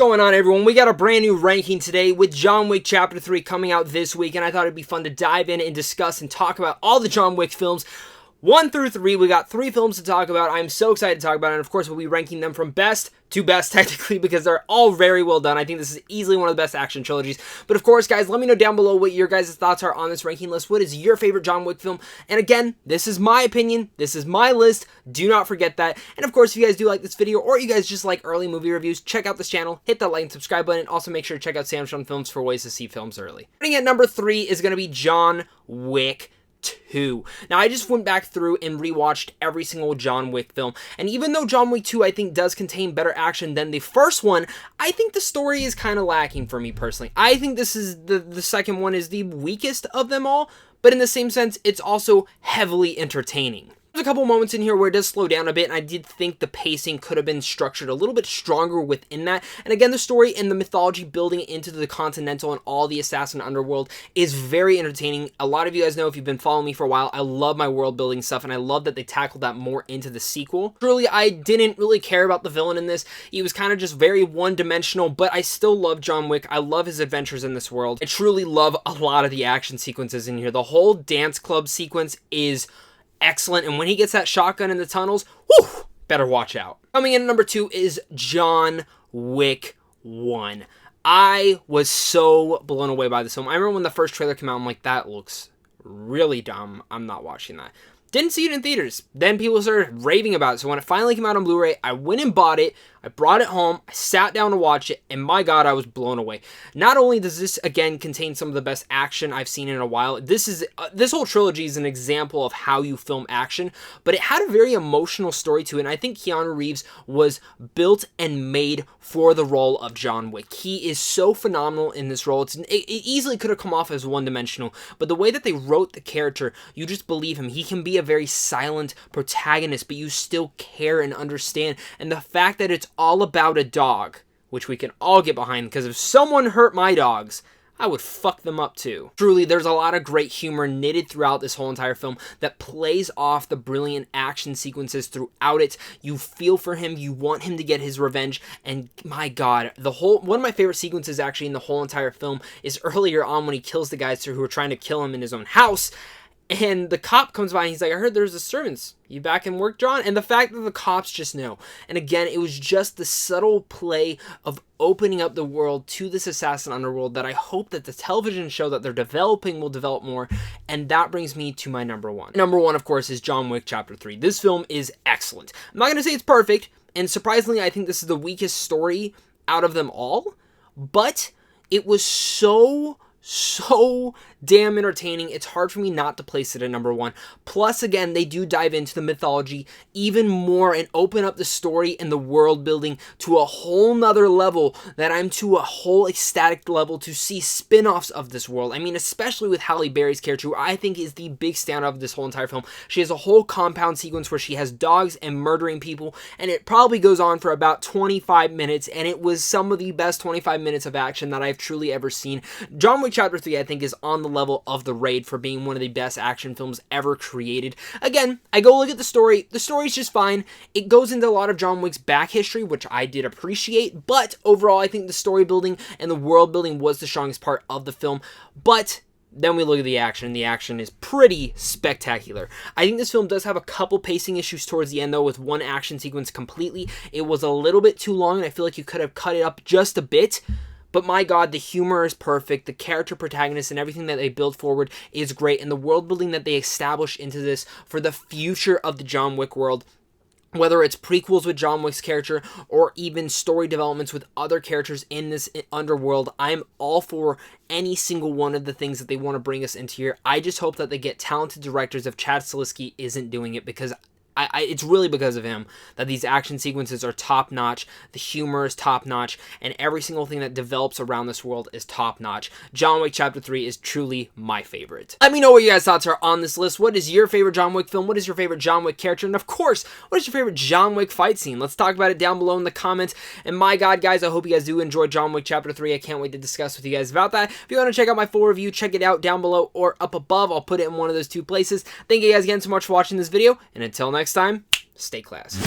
going on, everyone? We got a brand new ranking today with John Wick Chapter 3 coming out this week, and I thought it'd be fun to dive in and discuss and talk about all the John Wick films 1 through 3. We got 3 films to talk about. I'm so excited to talk about it, and of course we'll be ranking them from best to best technically because they're all very well done. I think this is easily one of the best action trilogies. But of course, guys, let me know down below what your guys' thoughts are on this ranking list. What is your favorite John Wick film? And again, this is my opinion. This is my list. Do not forget that. And of course, if you guys do like this video or you guys just like early movie reviews, check out this channel, hit that like and subscribe button. Also, make sure to check out Samsung Films for ways to see films early. Starting at number 3 is going to be John Wick 2. Now, I just went back through and rewatched every single John Wick film, and even though John Wick 2 I think does contain better action than the first one, I think the story is kind of lacking for me personally. I think this is the second one is the weakest of them all, but in the same sense, it's also heavily entertaining. There's a couple moments in here where it does slow down a bit, and I did think the pacing could have been structured a little bit stronger within that. And again, the story and the mythology building into the Continental and all the assassin underworld is very entertaining. A lot of you guys know, if you've been following me for a while, I love my world building stuff, and I love that they tackled that more into the sequel. Truly, I didn't really care about the villain in this. He was kind of just very one-dimensional, but I still love John Wick. I love his adventures in this world. I truly love a lot of the action sequences in here. The whole dance club sequence is excellent, and when he gets that shotgun in the tunnels, whew, better watch out. Coming in at number 2 is John Wick 1. I was so blown away by this film. I remember when the first trailer came out, I'm like, that looks really dumb. I'm not watching that. Didn't see it in theaters. Then people started raving about it. So when it finally came out on Blu-ray, I went and bought it. I brought it home. I sat down to watch it. And my God, I was blown away. Not only does this, again, contain some of the best action I've seen in a while. This whole trilogy is an example of how you film action. But it had a very emotional story to it. And I think Keanu Reeves was built and made for the role of John Wick. He is so phenomenal in this role. It easily could have come off as one-dimensional. But the way that they wrote the character, you just believe him. He can be a very silent protagonist, but you still care and understand. And the fact that it's all about a dog, which we can all get behind, because if someone hurt my dogs, I would fuck them up too. Truly, there's a lot of great humor knitted throughout this whole entire film that plays off the brilliant action sequences throughout it. You feel for him, you want him to get his revenge, and my God, one of my favorite sequences actually in the whole entire film is earlier on when he kills the guys who are trying to kill him in his own house. And the cop comes by and he's like, I heard there's disturbance. You back in work, John? And the fact that the cops just know. And again, it was just the subtle play of opening up the world to this assassin underworld that I hope that the television show that they're developing will develop more. And that brings me to my number 1. Number 1, of course, is John Wick Chapter 3. This film is excellent. I'm not going to say it's perfect. And surprisingly, I think this is the weakest story out of them all. But it was so damn entertaining. It's hard for me not to place it at number 1. Plus, again, they do dive into the mythology even more and open up the story and the world building to a whole nother level that I'm to a whole ecstatic level to see spin-offs of this world. I mean, especially with Halle Berry's character, who I think is the big standout of this whole entire film. She has a whole compound sequence where she has dogs and murdering people, and it probably goes on for about 25 minutes, and it was some of the best 25 minutes of action that I've truly ever seen. John Wick Chapter 3, I think, is on the level of The Raid for being one of the best action films ever created. Again, I go look at the story. The story's just fine. It goes into a lot of John Wick's back history, which I did appreciate, but overall, I think the story building and the world building was the strongest part of the film. But then we look at the action, and the action is pretty spectacular. I think this film does have a couple pacing issues towards the end, though, with one action sequence completely. It was a little bit too long, and I feel like you could have cut it up just a bit. But my God, the humor is perfect. The character protagonists and everything that they build forward is great. And the world building that they establish into this for the future of the John Wick world, whether it's prequels with John Wick's character or even story developments with other characters in this underworld, I'm all for any single one of the things that they want to bring us into here. I just hope that they get talented directors if Chad Stahelski isn't doing it, because it's really because of him that these action sequences are top-notch, the humor is top-notch, and every single thing that develops around this world is top-notch. John Wick Chapter 3 is truly my favorite. Let me know what you guys' thoughts are on this list. What is your favorite John Wick film? What is your favorite John Wick character? And of course, what is your favorite John Wick fight scene? Let's talk about it down below in the comments. And my God, guys, I hope you guys do enjoy John Wick Chapter 3. I can't wait to discuss with you guys about that. If you want to check out my full review, check it out down below or up above. I'll put it in one of those 2 places. Thank you guys again so much for watching this video, and until next time, stay classy.